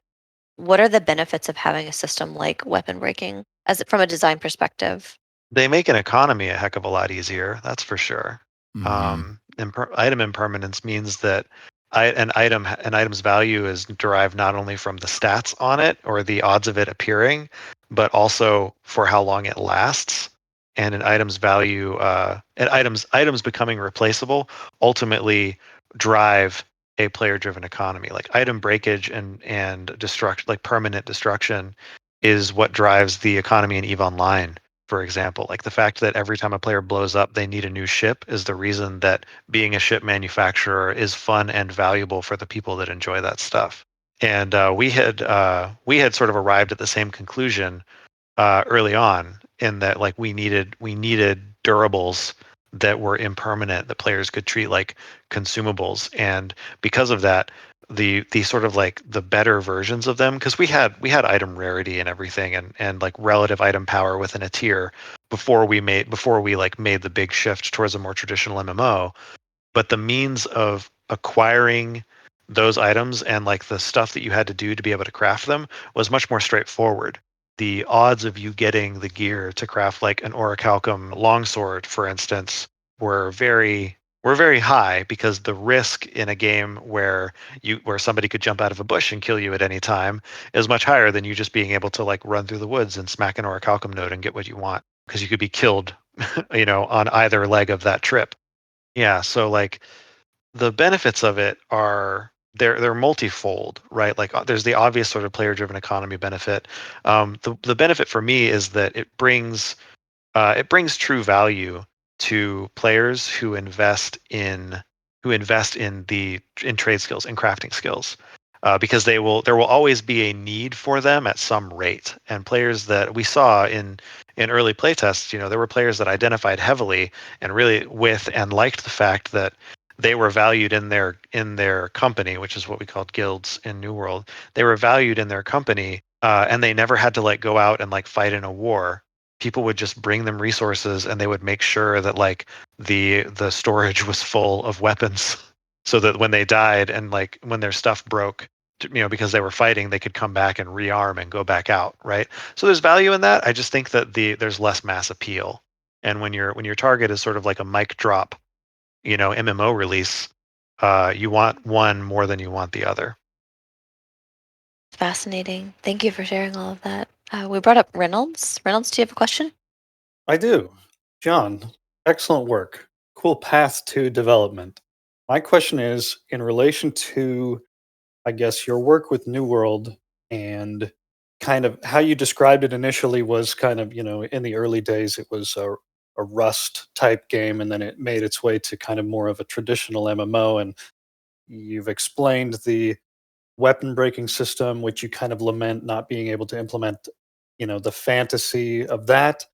are the benefits of having a system like weapon breaking as from a design perspective? They make an economy a heck of a lot easier, that's for sure. Mhm. Item impermanence means that an item's value is derived not only from the stats on it or the odds of it appearing, but also for how long it lasts. And an item's value, and items becoming replaceable ultimately drive a player-driven economy. Like item breakage and destruction, like permanent destruction, is what drives the economy in EVE Online, for example. Like the fact that every time a player blows up, they need a new ship is the reason that being a ship manufacturer is fun and valuable for the people that enjoy that stuff. And we had sort of arrived at the same conclusion early on, in that like we needed durables that were impermanent, that players could treat like consumables. And because of that, the sort of like the better versions of them, because we had item rarity and everything, and like relative item power within a tier before we like made the big shift towards a more traditional MMO. But the means of acquiring those items and like the stuff that you had to do to be able to craft them was much more straightforward. The odds of you getting the gear to craft like an orichalcum longsword, for instance, were very high, because the risk in a game where somebody could jump out of a bush and kill you at any time is much higher than you just being able to like run through the woods and smack an orichalcum node and get what you want, because you could be killed on either leg of that trip. Yeah, so like the benefits of it are they're multifold, right? Like there's the obvious sort of player-driven economy benefit. The benefit for me is that it brings true value to players who invest in trade skills and crafting skills, because there will always be a need for them at some rate. And players that we saw in early playtests, there were players that identified heavily and really with and liked the fact that they were valued in their company, which is what we called guilds in New World. They were valued in their company, and they never had to like go out and like fight in a war. People would just bring them resources, and they would make sure that like the storage was full of weapons, so that when they died and like when their stuff broke, because they were fighting, they could come back and rearm and go back out, right? So there's value in that. I just think that there's less mass appeal. And when your target is sort of like a mic drop, MMO release, you want one more than you want the other. Fascinating. Thank you for sharing all of that. We brought up Reynolds. Reynolds, do you have a question? I do. John, excellent work. Cool path to development. My question is in relation to, I guess, your work with New World, and kind of how you described it initially was kind of, in the early days, it was a Rust type game, and then it made its way to kind of more of a traditional MMO. And you've explained the weapon breaking system, which you kind of lament not being able to implement, the fantasy of that.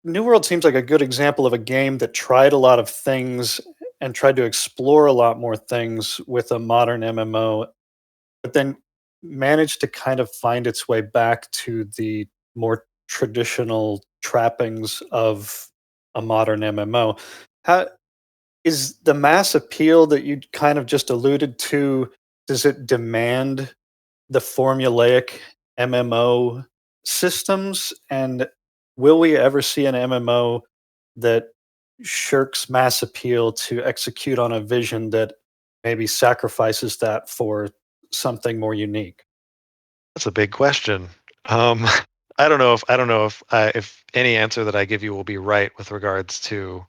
New World seems like a good example of a game that tried a lot of things and tried to explore a lot more things with a modern MMO, but then managed to kind of find its way back to the more traditional trappings of a modern MMO. How is the mass appeal that you kind of just alluded to? Does it demand the formulaic MMO systems? And will we ever see an MMO that shirks mass appeal to execute on a vision that maybe sacrifices that for something more unique? That's a big question. Um, I don't know if any answer that I give you will be right with regards to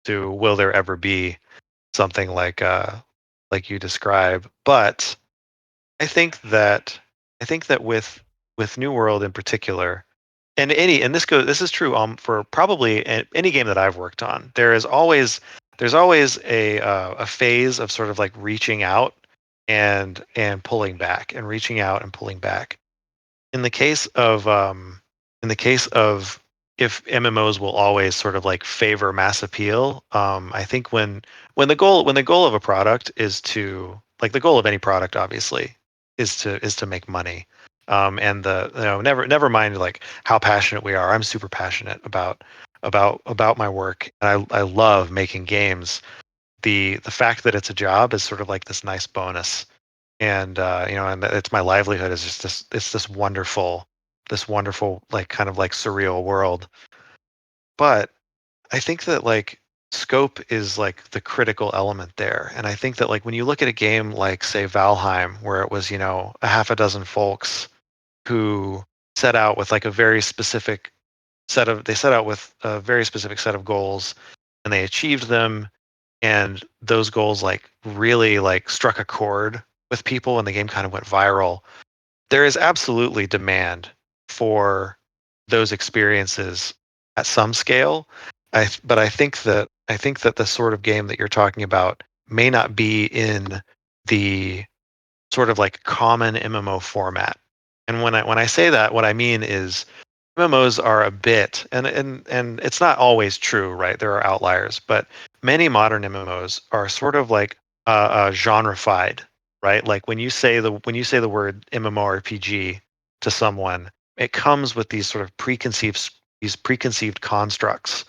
will there ever be something like you describe. But I think that with New World in particular, and this is true for probably any game that I've worked on. There's always a phase of sort of like reaching out and pulling back, and reaching out and pulling back. In the case of if MMOs will always sort of like favor mass appeal, I think when the goal of a product is to, like, the goal of any product obviously is to make money. And never mind like how passionate we are. I'm super passionate about my work, and I love making games. The fact that it's a job is sort of like this nice bonus, and and it's my livelihood is just this wonderful like kind of like surreal world. But I think that like scope is like the critical element there. And I think that like when you look at a game like say Valheim, where it was, a half a dozen folks who set out with like a very specific they set out with a very specific set of goals and they achieved them, and those goals like really like struck a chord with people and the game kind of went viral. There is absolutely demand for those experiences at some scale. But I think that the sort of game that you're talking about may not be in the sort of like common MMO format. And when I say that, what I mean is MMOs are a bit, and it's not always true, right? There are outliers, but many modern MMOs are sort of like genrefied, right? Like when you say the word MMORPG to someone, it comes with these preconceived constructs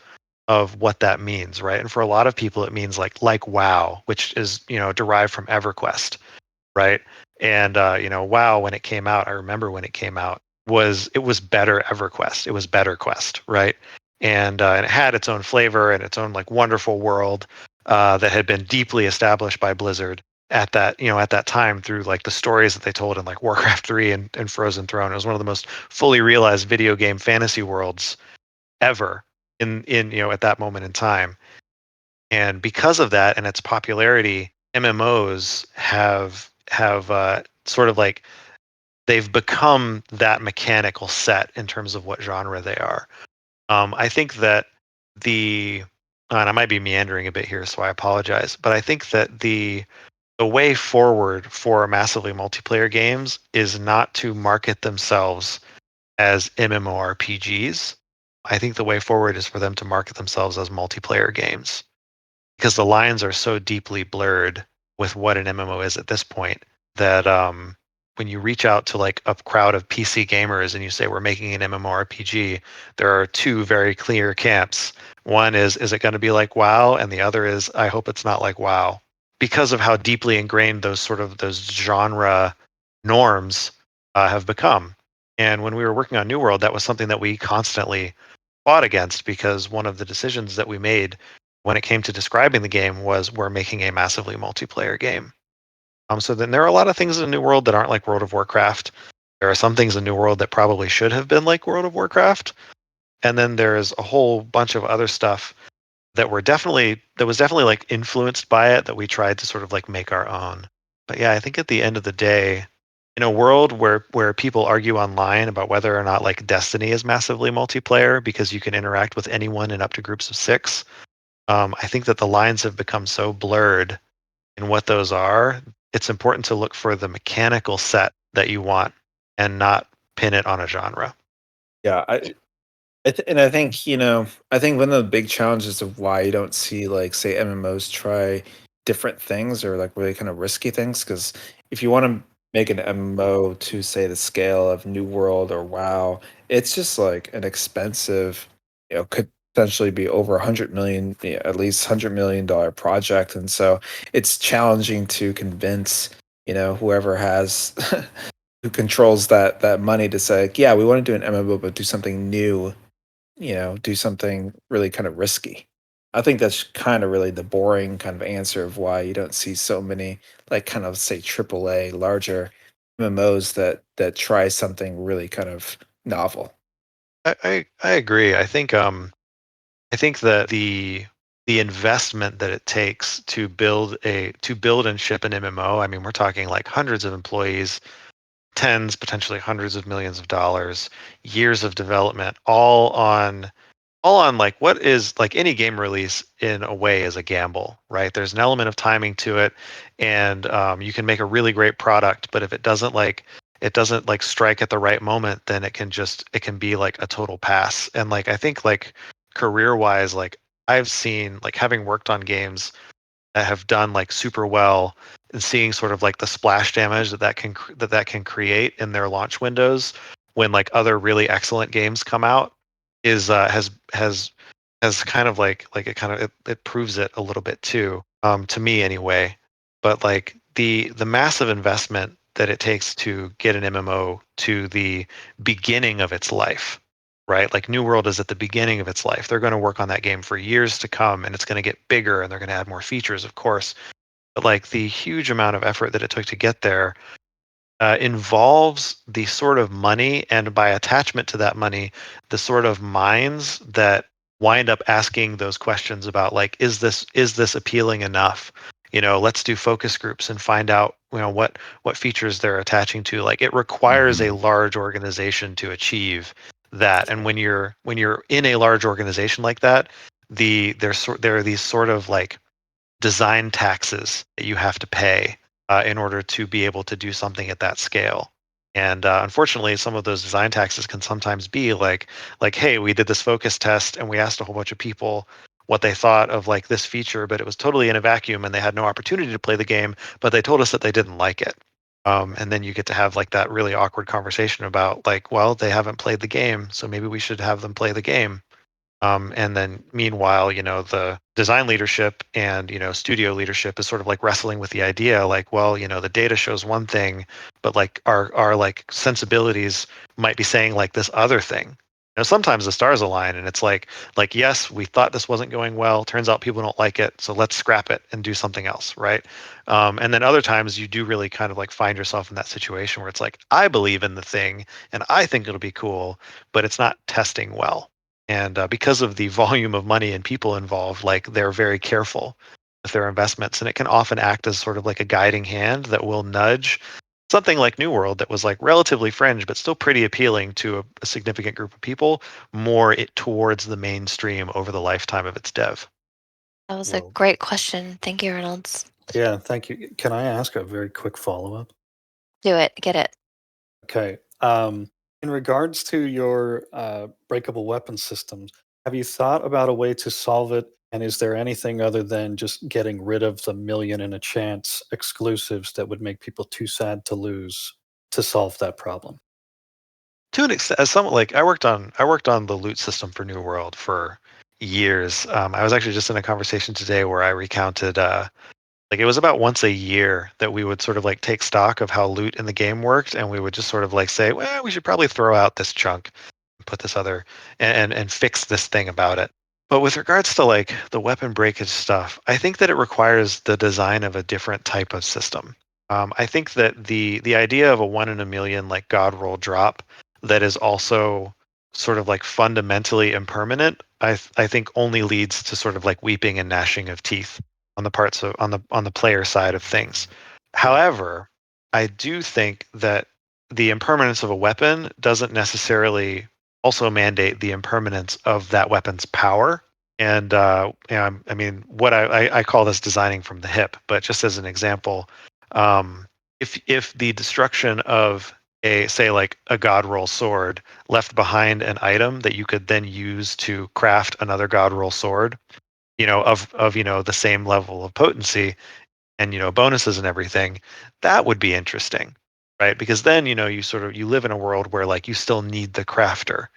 of what that means, right? And for a lot of people, it means like WoW, which is derived from EverQuest, right? And WoW when it came out, I remember when it came out, it was better EverQuest. It was better Quest, right? And it had its own flavor and its own like wonderful world that had been deeply established by Blizzard at that time through like the stories that they told in like Warcraft 3 and Frozen Throne. It was one of the most fully realized video game fantasy worlds ever in at that moment in time. And because of that and its popularity, MMOs have sort of like they've become that mechanical set in terms of what genre they are. I think that and I might be meandering a bit here, so I apologize, but I think that the way forward for massively multiplayer games is not to market themselves as MMORPGs. I think the way forward is for them to market themselves as multiplayer games, because the lines are so deeply blurred with what an MMO is at this point that when you reach out to like a crowd of PC gamers and you say we're making an MMORPG, there are two very clear camps. One is it going to be like WoW, and the other is I hope it's not like WoW, because of how deeply ingrained those genre norms have become. And when we were working on New World, that was something that we constantly fought against, because one of the decisions that we made when it came to describing the game was we're making a massively multiplayer game. So then there are a lot of things in New World that aren't like World of Warcraft. There are some things in New World that probably should have been like World of Warcraft. And then there's a whole bunch of other stuff that was definitely like influenced by it that we tried to sort of like make our own. But yeah, I think at the end of the day, in a world where people argue online about whether or not like Destiny is massively multiplayer because you can interact with anyone in up to groups of 6, I think that the lines have become so blurred in what those are. It's important to look for the mechanical set that you want and not pin it on a genre. Yeah, and I think I think one of the big challenges of why you don't see like say MMOs try different things or like really kind of risky things, because if you want to make an MMO to say the scale of New World or WoW, it's just like an expensive, could potentially be over 100 million, at least $100 million project, and so it's challenging to convince whoever has who controls that money to say, yeah, we want to do an MMO, but do something new, do something really kind of risky. I think that's kind of really the boring kind of answer of why you don't see so many like kind of say AAA larger MMOs that try something really kind of novel. I agree. I think that the investment that it takes to build and ship an MMO, I mean, we're talking like hundreds of employees, tens, potentially hundreds of millions of dollars, years of development, all on like what is like any game release in a way is a gamble, right? There's an element of timing to it, and you can make a really great product, but if it doesn't like strike at the right moment, then it can be like a total pass. And like I think like career wise, like I've seen like having worked on games that have done like super well and seeing sort of like the splash damage that can create in their launch windows when like other really excellent games come out is has kind of like it proves it a little bit too, to me anyway. But like the massive investment that it takes to get an MMO to the beginning of its life, right? Like New World is at the beginning of its life. They're going to work on that game for years to come, and it's going to get bigger, and they're going to add more features, of course. But like the huge amount of effort that it took to get there involves the sort of money, and by attachment to that money, the sort of minds that wind up asking those questions about like, is this appealing enough? Let's do focus groups and find out what features they're attaching to. Like it requires a large organization to achieve that, and when you're in a large organization like that, there are these sort of like design taxes that you have to pay in order to be able to do something at that scale. And unfortunately, some of those design taxes can sometimes be like, hey, we did this focus test and we asked a whole bunch of people what they thought of like this feature, but it was totally in a vacuum and they had no opportunity to play the game, but they told us that they didn't like it. And then you get to have like that really awkward conversation about like, well, they haven't played the game, so maybe we should have them play the game. And then meanwhile, the design leadership and, studio leadership is sort of like wrestling with the idea like, well, the data shows one thing, but like our like sensibilities might be saying like this other thing. Sometimes the stars align and it's like, yes, we thought this wasn't going well. Turns out people don't like it. So let's scrap it and do something else. Right. And then other times you do really kind of like find yourself in that situation where it's like, I believe in the thing and I think it'll be cool, but it's not testing well. And because of the volume of money and people involved, like they're very careful with their investments, and it can often act as sort of like a guiding hand that will nudge something like New World that was like relatively fringe, but still pretty appealing to a significant group of people, more towards the mainstream over the lifetime of its dev. That was a Whoa. great question. Thank you, Reynolds. Yeah, thank you. Can I ask a very quick follow-up? Do it. Get it. Okay. In regards to your breakable weapon systems, have you thought about a way to solve it? And is there anything other than just getting rid of the million and a chance exclusives that would make people too sad to lose to solve that problem? To an extent, as someone like I worked on the loot system for New World for years. I was actually just in a conversation today where I recounted like it was about once a year that we would sort of like take stock of how loot in the game worked, and we would just sort of like say, well, we should probably throw out this chunk and put this other and fix this thing about it. But with regards to like the weapon breakage stuff, I think that it requires the design of a different type of system. I think that the idea of a 1 in a million like god roll drop that is also sort of like fundamentally impermanent, I think only leads to sort of like weeping and gnashing of teeth on the parts of on the player side of things. However, I do think that the impermanence of a weapon doesn't necessarily also mandate the impermanence of that weapon's power. And I mean, what I call this designing from the hip, but just as an example, if the destruction of a say like a god roll sword left behind an item that you could then use to craft another god roll sword, of the same level of potency and bonuses and everything, that would be interesting, right? Because then you live in a world where like you still need the crafter,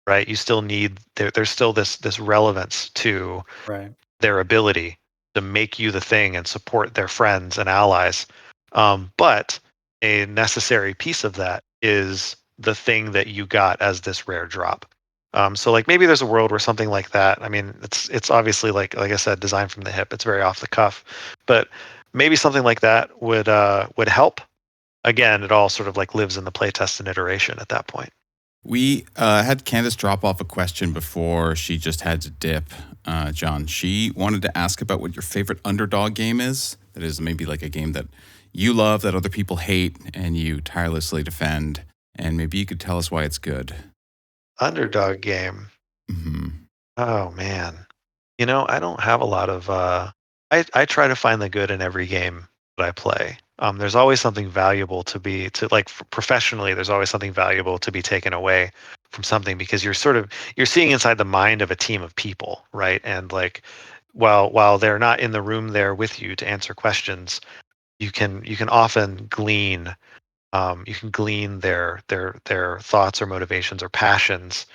right? You still need there's still this relevance to Right. their ability to make you the thing and support their friends and allies. But a necessary piece of that is the thing that you got as this rare drop. So like maybe there's a world where something like that. I mean, it's obviously like I said, designed from the hip. It's very off the cuff, but maybe something like that would help. Again, it all sort of like lives in the playtest and iteration at that point. We had Candace drop off a question before she just had to dip, John. She wanted to ask about what your favorite Underdog game is. That is maybe like a game that you love that other people hate and you tirelessly defend. And maybe you could tell us why it's good. Underdog game. Mm-hmm. Oh man. I don't have a lot of I try to find the good in every game that I play. There's always something valuable professionally, there's always something valuable to be taken away from something because you're seeing inside the mind of a team of people, right? And like while they're not in the room there with you to answer questions, you can often glean their thoughts or motivations or passions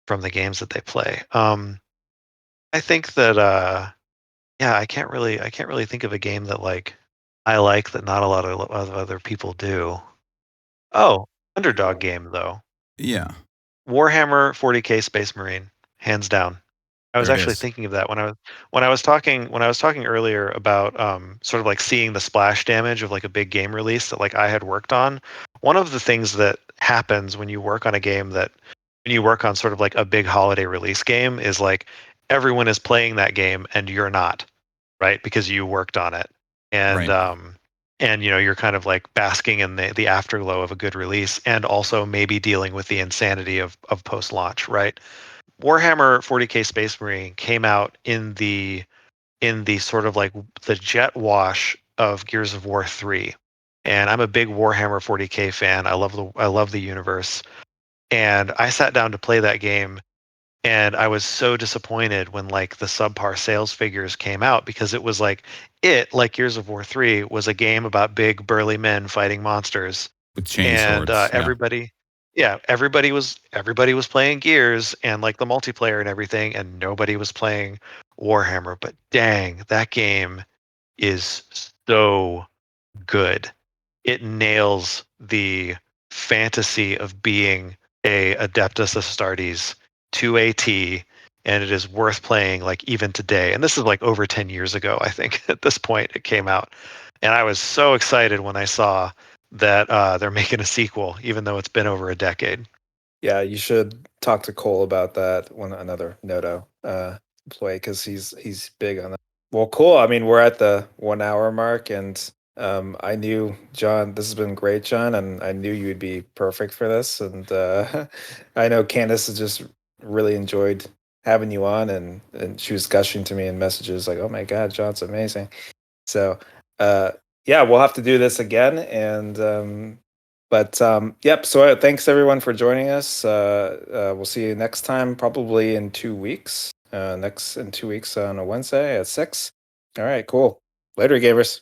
from the games that they play. I think that yeah, I can't really think of a game that like I like that not a lot of other people do. Oh, Underdog game though. Yeah, Warhammer 40K Space Marine, hands down. I was there it actually is. thinking of that when I was talking earlier about sort of like seeing the splash damage of like a big game release that like I had worked on. One of the things that happens when you work on a game that when you work on sort of like a big holiday release game is like everyone is playing that game and you're not, right? Because you worked on it. And Right. and you're kind of like basking in the afterglow of a good release and also maybe dealing with the insanity of post launch, right? Warhammer 40K Space Marine came out in the sort of like the jet wash of Gears of War 3. And I'm a big Warhammer 40K fan. I love the universe. And I sat down to play that game and I was so disappointed when like the subpar sales figures came out because it was like Gears of War 3 was a game about big burly men fighting monsters With and chainswords. Yeah. everybody was playing Gears and like the multiplayer and everything, and nobody was playing Warhammer. But dang, that game is so good. It nails the fantasy of being a Adeptus Astartes to a T, and it is worth playing like even today. And this is like over 10 years ago, I think, at this point it came out. And I was so excited when I saw that they're making a sequel, even though it's been over a decade. Yeah, you should talk to Cole about that. Another Noto employee, because he's big on that. Well, cool. I mean, we're at the 1 hour mark, and I knew John. This has been great, John, and I knew you'd be perfect for this. And I know Candace has just really enjoyed having you on, and she was gushing to me in messages like, "Oh my God, John's amazing." So, uh, yeah, we'll have to do this again. And yep. So thanks everyone for joining us. We'll see you next time, probably in 2 weeks. Next in 2 weeks on a Wednesday at 6. All right, cool. Later, gamers.